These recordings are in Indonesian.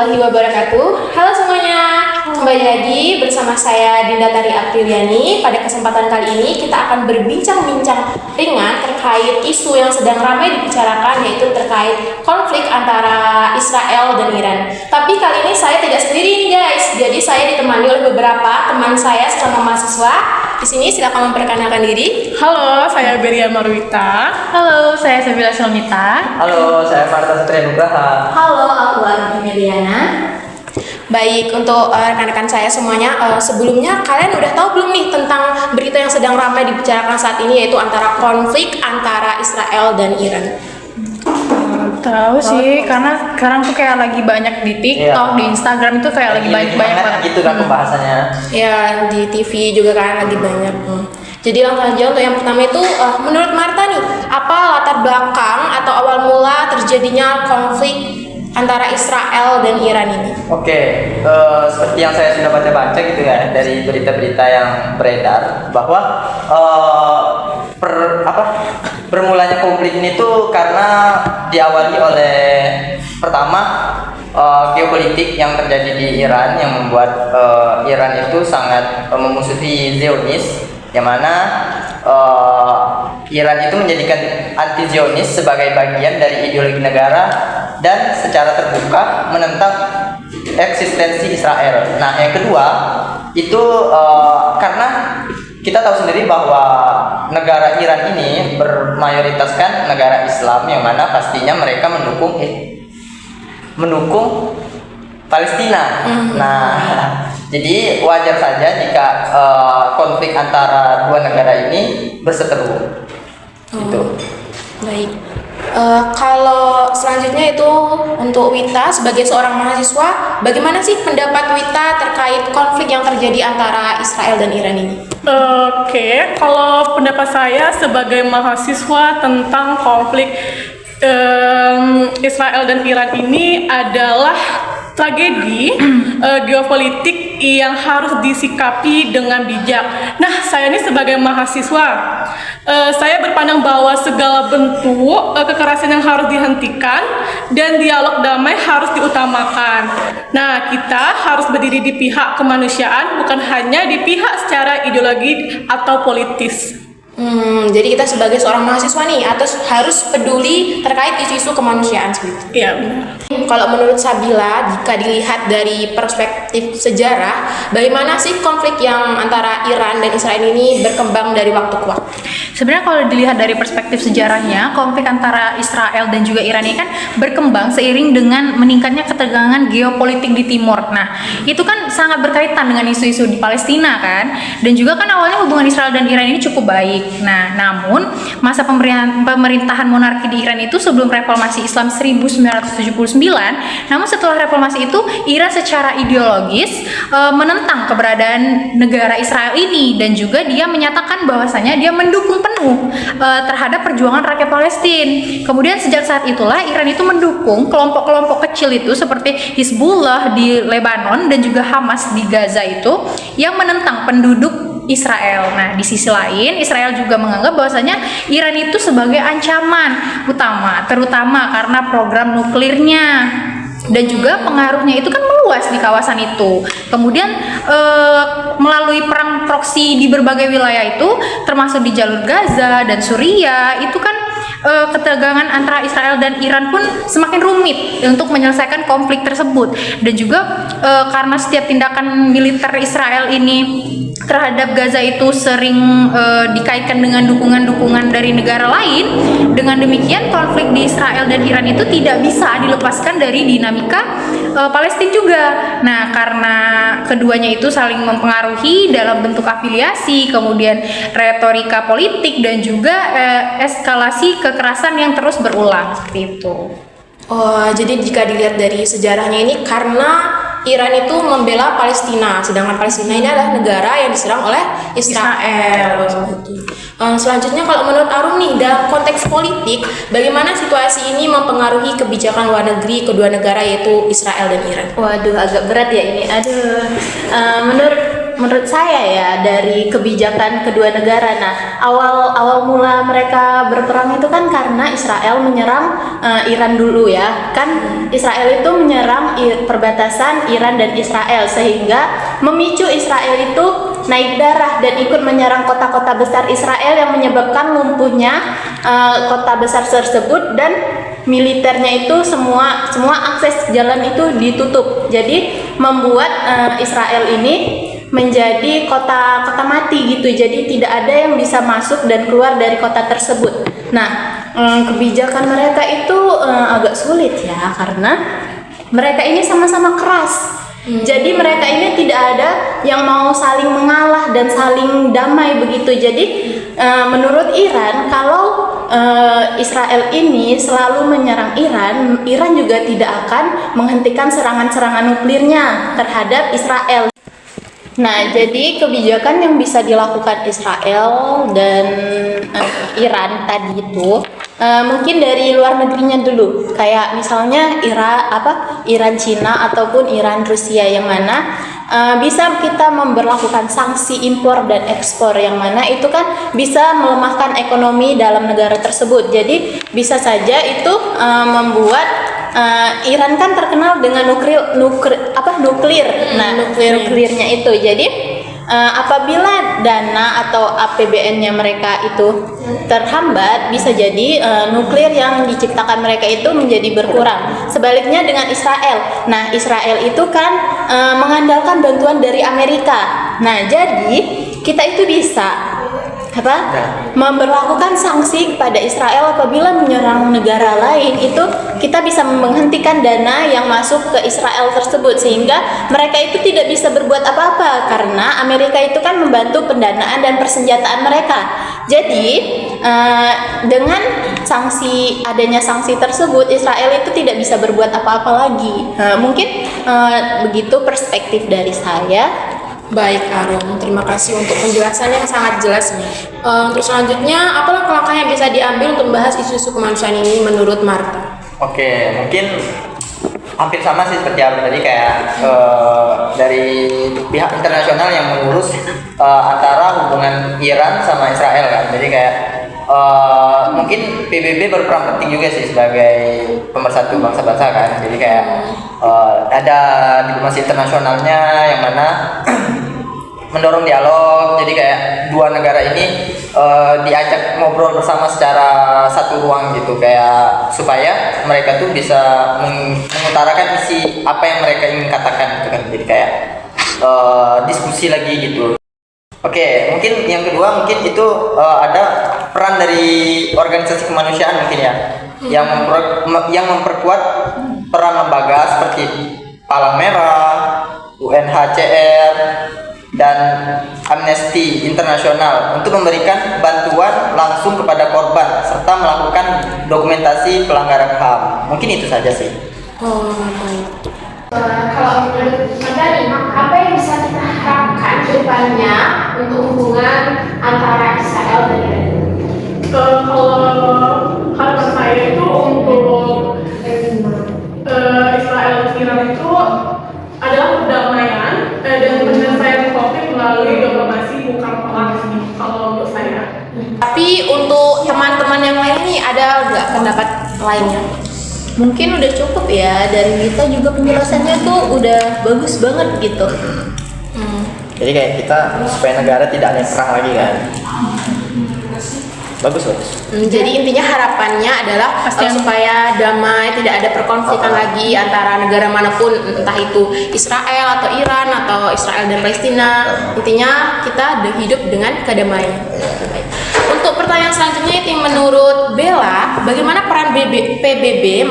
warahmatullahi wabarakatuh. Halo semuanya, kembali lagi bersama saya Dinda Tari Apriliani. Pada kesempatan kali ini kita akan berbincang-bincang ringan terkait isu yang sedang ramai dibicarakan, yaitu terkait konflik antara Israel dan Iran. Tapi kali ini saya tidak sendiri nih guys, jadi saya ditemani oleh beberapa teman saya sesama mahasiswa. Di sini silakan memperkenalkan diri. Halo, saya Beria Marwita. Halo, saya Sabila Solmita. Halo, saya Marta Satria Nugraha. Halo, aku Ardi Mediana. Baik, untuk rekan-rekan saya semuanya, sebelumnya kalian udah tahu belum nih tentang berita yang sedang ramai dibicarakan saat ini, yaitu antara konflik antara Israel dan Iran? Tahu sih, karena sekarang tuh kayak lagi banyak di TikTok, di Instagram itu kayak lagi banyak banget gitu kan pembahasannya. Ya, di TV juga kan lagi banyak. Jadi langsung aja untuk yang pertama itu, menurut Marta nih, apa latar belakang atau awal mula terjadinya konflik antara Israel dan Iran ini? Oke, seperti yang saya sudah baca-baca gitu ya dari berita-berita yang beredar bahwa bermulanya konflik ini tuh karena diawali oleh pertama geopolitik yang terjadi di Iran yang membuat Iran itu sangat memusuhi Zionis, yang mana Iran itu menjadikan anti-Zionis sebagai bagian dari ideologi negara dan secara terbuka menentang eksistensi Israel. Nah, yang kedua itu karena kita tahu sendiri bahwa negara Iran ini bermayoritaskan negara Islam, yang mana pastinya mereka mendukung Palestina. Nah, jadi wajar saja jika konflik antara dua negara ini berseteru. Gitu. Baik. Kalau selanjutnya itu untuk Wita sebagai seorang mahasiswa, bagaimana sih pendapat Wita terkait konflik yang terjadi antara Israel dan Iran ini? Oke, kalau pendapat saya sebagai mahasiswa tentang konflik Israel dan Iran ini adalah tragedi geopolitik yang harus disikapi dengan bijak. Nah, saya ini sebagai mahasiswa, saya berpandang bahwa segala bentuk kekerasan yang harus dihentikan dan dialog damai harus diutamakan. Nah, kita harus berdiri di pihak kemanusiaan, bukan hanya di pihak secara ideologi atau politis. Jadi kita sebagai seorang mahasiswa nih harus peduli terkait isu-isu kemanusiaan seperti itu. Iya, benar. Kalau menurut Sabila, jika dilihat dari perspektif sejarah, bagaimana sih konflik yang antara Iran dan Israel ini berkembang dari waktu ke waktu? Sebenarnya kalau dilihat dari perspektif sejarahnya, konflik antara Israel dan juga Iran ini kan berkembang seiring dengan meningkatnya ketegangan geopolitik di timur. Nah, itu kan sangat berkaitan dengan isu-isu di Palestina kan, dan juga kan awalnya hubungan Israel dan Iran ini cukup baik. Nah, namun masa pemerintahan monarki di Iran itu sebelum reformasi Islam 1979, namun setelah reformasi itu Iran secara ideologis menentang keberadaan negara Israel ini, dan juga dia menyatakan bahwasanya dia mendukung penuh terhadap perjuangan rakyat Palestina. Kemudian sejak saat itulah Iran itu mendukung kelompok-kelompok kecil itu seperti Hizbullah di Lebanon dan juga Hamas di Gaza itu yang menentang penduduk Israel. Nah, di sisi lain Israel juga menganggap bahwasanya Iran itu sebagai ancaman utama, terutama karena program nuklirnya, dan juga pengaruhnya itu kan meluas di kawasan itu. Kemudian melalui perang proksi di berbagai wilayah itu, termasuk di jalur Gaza dan Suriah, itu kan ketegangan antara Israel dan Iran pun semakin rumit untuk menyelesaikan konflik tersebut. Dan juga karena setiap tindakan militer Israel ini terhadap Gaza itu sering dikaitkan dengan dukungan-dukungan dari negara lain, dengan demikian konflik di Israel dan Iran itu tidak bisa dilepaskan dari dinamika Palestina juga. Nah, karena keduanya itu saling mempengaruhi dalam bentuk afiliasi, kemudian retorika politik, dan juga eskalasi kekerasan yang terus berulang seperti itu. Oh, jadi jika dilihat dari sejarahnya ini, karena Iran itu membela Palestina, sedangkan Palestina ini adalah negara yang diserang oleh Israel. Selanjutnya, kalau menurut Arum nih, dalam konteks politik, bagaimana situasi ini mempengaruhi kebijakan luar negeri kedua negara, yaitu Israel dan Iran? Waduh, agak berat ya ini. Menurut menurut saya ya dari kebijakan kedua negara. Nah, awal mula mereka berperang itu kan karena Israel menyerang Iran dulu ya. Kan Israel itu menyerang perbatasan Iran dan Israel sehingga memicu Israel itu naik darah dan ikut menyerang kota-kota besar Israel yang menyebabkan lumpuhnya kota besar tersebut, dan militernya itu semua akses jalan itu ditutup. Jadi membuat Israel ini menjadi kota mati gitu. Jadi tidak ada yang bisa masuk dan keluar dari kota tersebut. Nah, kebijakan mereka itu agak sulit ya, karena mereka ini sama-sama keras. Jadi mereka ini tidak ada yang mau saling mengalah dan saling damai begitu. Jadi menurut Iran, kalau Israel ini selalu menyerang Iran juga tidak akan menghentikan serangan-serangan nuklirnya terhadap Israel. Nah, jadi kebijakan yang bisa dilakukan Israel dan Iran tadi itu mungkin dari luar negerinya dulu, kayak misalnya Iran Cina ataupun Iran Rusia, yang mana bisa kita memberlakukan sanksi impor dan ekspor, yang mana itu kan bisa melemahkan ekonomi dalam negara tersebut. Jadi bisa saja itu membuat Iran kan terkenal dengan nuklir. Nah, nuklirnya itu. Jadi apabila dana atau APBN-nya mereka itu terhambat, bisa jadi nuklir yang diciptakan mereka itu menjadi berkurang. Sebaliknya dengan Israel. Nah, Israel itu kan mengandalkan bantuan dari Amerika. Nah, jadi kita itu bisa memberlakukan sanksi kepada Israel apabila menyerang negara lain. Itu kita bisa menghentikan dana yang masuk ke Israel tersebut, sehingga mereka itu tidak bisa berbuat apa-apa karena Amerika itu kan membantu pendanaan dan persenjataan mereka. Jadi dengan adanya sanksi tersebut, Israel itu tidak bisa berbuat apa-apa lagi. Mungkin begitu perspektif dari saya. Baik Arum, terima kasih untuk penjelasan yang sangat jelas nih. Untuk selanjutnya, apa langkah yang bisa diambil untuk membahas isu-isu kemanusiaan ini menurut Marta? Oke, mungkin hampir sama sih seperti Arum tadi, kayak dari pihak internasional yang mengurus antara hubungan Iran sama Israel kan. Jadi kayak mungkin PBB berperan penting juga sih sebagai pemersatu bangsa-bangsa kan. Jadi kayak ada diplomasi internasionalnya yang mana mendorong dialog. Jadi kayak dua negara ini diajak ngobrol bersama secara satu ruang gitu, kayak supaya mereka tuh bisa mengutarakan isi apa yang mereka ingin katakan gitu kan. Jadi kayak diskusi lagi gitu. Oke, mungkin yang kedua mungkin itu ada peran dari organisasi kemanusiaan mungkin ya, yang memperkuat peran lembaga seperti Palang Merah, UNHCR, dan Amnesty Internasional untuk memberikan bantuan langsung kepada korban serta melakukan dokumentasi pelanggaran HAM. Mungkin itu saja sih. Kalau menurut Madani, apa yang bisa kita harapkan ke depannya untuk hubungan antara Israel dan Iran? Kalau harapan saya itu untuk Israel dan Iran itu adalah perdamaian dan penyelesaian konflik melalui diplomasi, bukan perang sih kalau menurut saya. Tapi untuk teman-teman yang lain nih, ada nggak pendapat lainnya? Mungkin udah cukup ya, dari kita juga penjelasannya tuh udah bagus banget gitu. Jadi kayak kita supaya negara tidak ada yang perang lagi kan. Bagus. Jadi intinya harapannya adalah supaya damai, tidak ada perkonflikan lagi antara negara manapun, entah itu Israel atau Iran atau Israel dan Palestina. Intinya kita hidup dengan kedamaian. Untuk pertanyaan selanjutnya itu menurut Bella, bagaimana peran PBB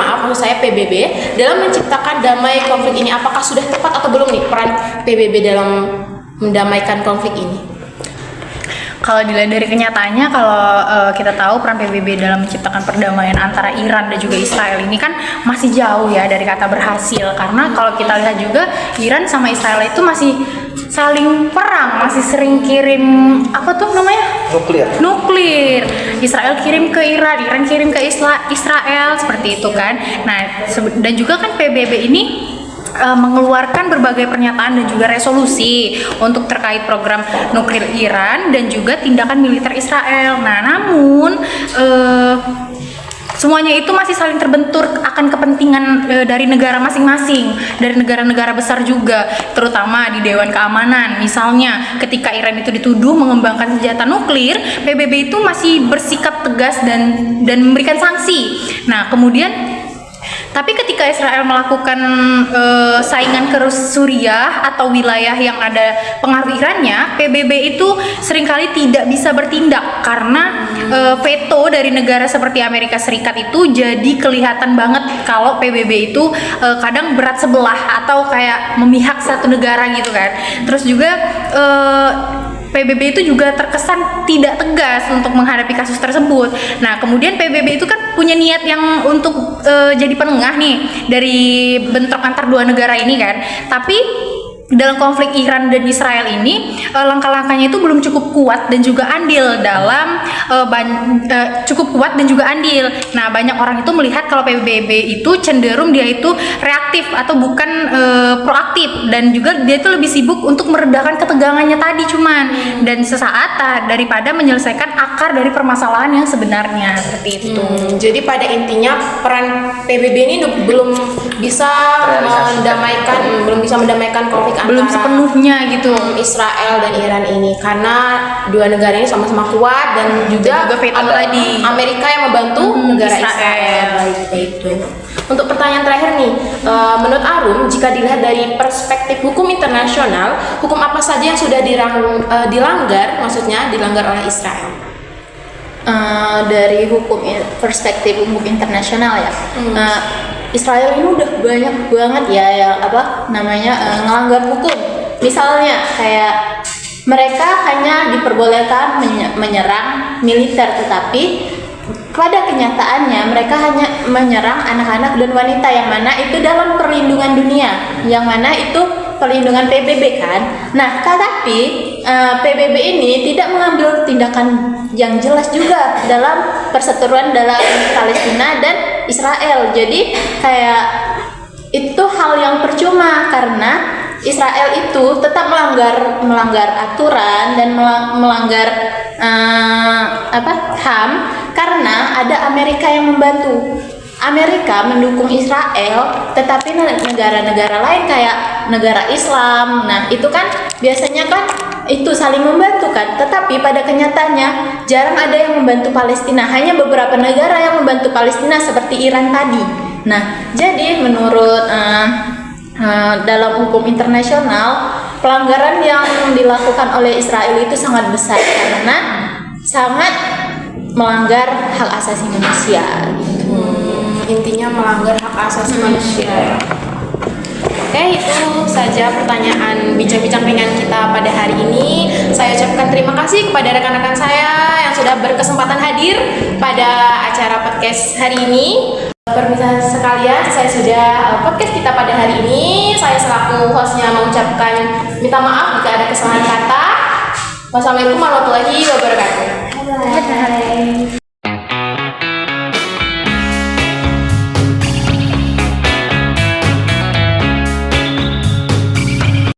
dalam menciptakan damai konflik ini? Apakah sudah tepat atau belum nih peran PBB dalam mendamaikan konflik ini? Kalau dilihat dari kenyataannya, kalau kita tahu peran PBB dalam menciptakan perdamaian antara Iran dan juga Israel ini kan masih jauh ya dari kata berhasil. Karena kalau kita lihat juga Iran sama Israel itu masih saling perang, masih sering kirim nuklir. Israel kirim ke Iran kirim ke Israel seperti itu kan. Nah, dan juga kan PBB ini mengeluarkan berbagai pernyataan dan juga resolusi untuk terkait program nuklir Iran dan juga tindakan militer Israel. Nah, namun semuanya itu masih saling terbentur akan kepentingan dari negara masing-masing, dari negara-negara besar juga, terutama di Dewan Keamanan. Misalnya, ketika Iran itu dituduh mengembangkan senjata nuklir, PBB itu masih bersikap tegas dan memberikan sanksi. Nah, kemudian tapi ketika Israel melakukan saingan ke Suriah atau wilayah yang ada pengaruh Irannya, PBB itu seringkali tidak bisa bertindak karena veto dari negara seperti Amerika Serikat itu jadi kelihatan banget kalau PBB itu kadang berat sebelah atau kayak memihak satu negara gitu kan. Terus juga PBB itu juga terkesan tidak tegas untuk menghadapi kasus tersebut. Nah, kemudian PBB itu kan punya niat yang untuk jadi penengah nih dari bentrok antar dua negara ini kan. Tapi dalam konflik Iran dan Israel ini langkah-langkahnya itu belum cukup kuat dan juga andil dalam cukup kuat dan juga andil. Nah, banyak orang itu melihat kalau PBB itu cenderung dia itu reaktif atau bukan proaktif, dan juga dia itu lebih sibuk untuk meredakan ketegangannya tadi dan sesaat daripada menyelesaikan akar dari permasalahan yang sebenarnya seperti itu. Jadi pada intinya peran PBB ini belum bisa mendamaikan konflik Belum antara sepenuhnya gitu. Israel dan Iran ini, karena dua negara ini sama-sama kuat dan juga veto ada tadi. Amerika yang membantu negara Israel. Itu. Untuk pertanyaan terakhir nih, menurut Arum, jika dilihat dari perspektif hukum internasional, hukum apa saja yang sudah dilanggar oleh Israel? Dari perspektif hukum internasional ya, Israel ini udah banyak banget ya yang ngelanggar hukum. Misalnya kayak mereka hanya diperbolehkan menyerang militer, tetapi pada kenyataannya mereka hanya menyerang anak-anak dan wanita, yang mana itu dalam perlindungan dunia, yang mana itu perlindungan PBB kan. Nah, tetapi PBB ini tidak mengambil tindakan yang jelas juga dalam perseteruan dalam Palestina dan Israel. Jadi kayak itu hal yang percuma, karena Israel itu tetap melanggar aturan dan melanggar HAM, karena ada Amerika yang membantu. Amerika mendukung Israel, tetapi negara-negara lain kayak negara Islam, nah itu kan biasanya kan itu saling membantu kan, tetapi pada kenyataannya jarang ada yang membantu Palestina, hanya beberapa negara yang membantu Palestina seperti Iran tadi. Nah, jadi menurut dalam hukum internasional, pelanggaran yang dilakukan oleh Israel itu sangat besar karena sangat melanggar hak asasi manusia. Intinya melanggar hak asasi manusia. Oke, itu saja pertanyaan bincang-bincang ringan kita pada hari ini. Saya ucapkan terima kasih kepada rekan-rekan saya yang sudah berkesempatan hadir pada acara podcast hari ini. Pemirsa sekalian, saya sudah podcast kita pada hari ini. Saya selaku hostnya mengucapkan minta maaf jika ada kesalahan kata. Wassalamualaikum warahmatullahi wabarakatuh. Bye.